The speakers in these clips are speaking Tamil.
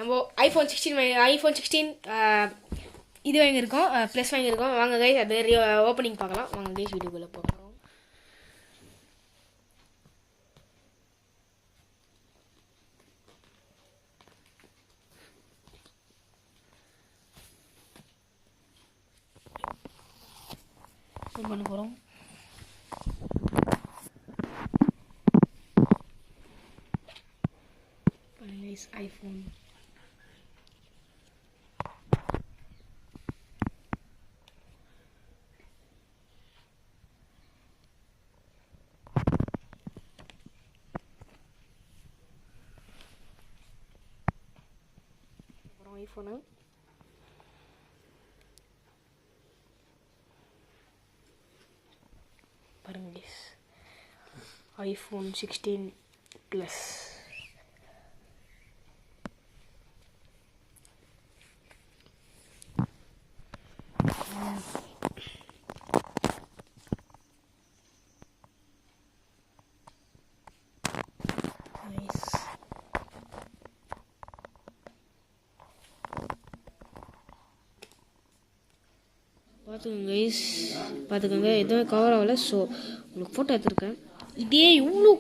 நம்ம ஐஃபோன் 16 இது வாங்கியிருக்கோம், ப்ளஸ் வாங்கியிருக்கோம். வாங்க கைஸ் அது ஓப்பனிங் பார்க்கலாம். வாங்க கைஸ் வீடியோக்குள்ளே போகிறோம். பண்ண போகிறோம். ஐஃபோன் ஐஃபோனு பாருங்க ஐஃபோன் 16 ப்ளஸ். பார்த்துக்கோங்க எதுவுமே கவர் ஆகலை. ஸோ உங்களுக்கு ஃபோட்டோ எடுத்துருக்கேன். இதே இவ்வளோ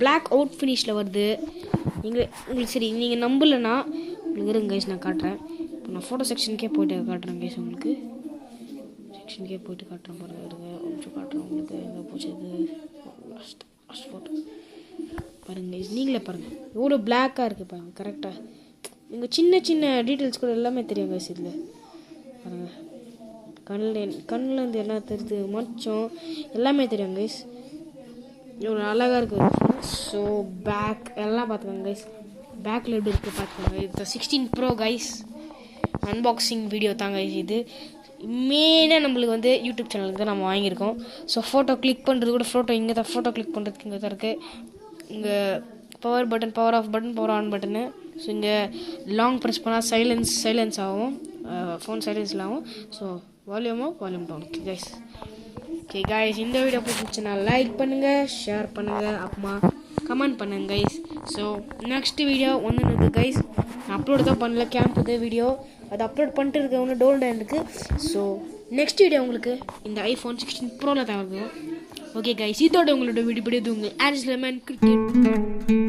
பிளாக் அவுட் ஃபினிஷில் வருது. உங்களுக்கு சரி நீங்கள் நம்பலைன்னா உங்களுக்கு இருங்க கைஸ் நான் காட்டுறேன். இப்போ நான் ஃபோட்டோ செக்ஷனுக்கே போய்ட்டு காட்டுறேன் கைஸ். உங்களுக்கு செக்ஷனுக்கே போய்ட்டு காட்டுறேன் பாருங்க. இருங்க கொஞ்சம் காட்டுறேன் உங்களுக்கு. எங்கே போச்சு இது லாஸ்ட் ஃபோட்டோ பாருங்க கைஸ். நீங்களே பாருங்கள் எவ்வளோ பிளாக்காக இருக்குது பாருங்கள். கரெக்டாக நீங்கள் சின்ன சின்ன டீட்டெயில்ஸ் கூட எல்லாமே தெரியும் கைஸ். இதில் பாருங்கள் கண்ணிலேருந்து என்ன தெரியுது, மச்சம் எல்லாமே தெரியும் கைஸ். இவ்வளோ அழகாக இருக்குது. ஸோ பேக் எல்லாம் பார்த்துக்கோங்க கைஸ். பேக்கில் எப்படி இருக்குது பார்த்துக்கோங்க. இது 16 Pro கைஸ். அன்பாக்சிங் வீடியோ தான் கைஸ். இது மெயினாக நம்மளுக்கு வந்து யூடியூப் சேனலுக்கு தான் நம்ம வாங்கியிருக்கோம். ஸோ ஃபோட்டோ கிளிக் பண்ணுறது கூட இங்கே தான் ஃபோட்டோ கிளிக் பண்ணுறதுக்கு இங்கே தான் இருக்குது. இங்கே power button, power off button, power on button. So இங்கே லாங் ப்ரெஸ் பண்ணால் சைலன்ஸ் ஆகும், ஃபோன் சைலன்ஸில் ஆகும். So volume down. Okay guys. Okay guys, இந்த வீடியோ பிடிச்சிச்சுன்னா லைக் பண்ணுங்கள், ஷேர் பண்ணுங்கள், அப்புறமா கமெண்ட் பண்ணுங்கள் கைஸ். ஸோ நெக்ஸ்ட் வீடியோ ஒன்று இருக்குது கைஸ். நான் அப்லோட் தான் பண்ணல, கேம்ப் இது வீடியோ அது அப்லோட் பண்ணிட்டு இருக்க ஒன்று டோல்டாக இருக்குது. ஸோ நெக்ஸ்ட் வீடியோ உங்களுக்கு இந்த ஐஃபோன் 16 ப்ரோவில் தான் இருக்கும். ஓகே கைஸ், இதோட உங்களோட வீடியோ உங்கள் ஆன்ஸ் லெமன் கிரிக்கெட்.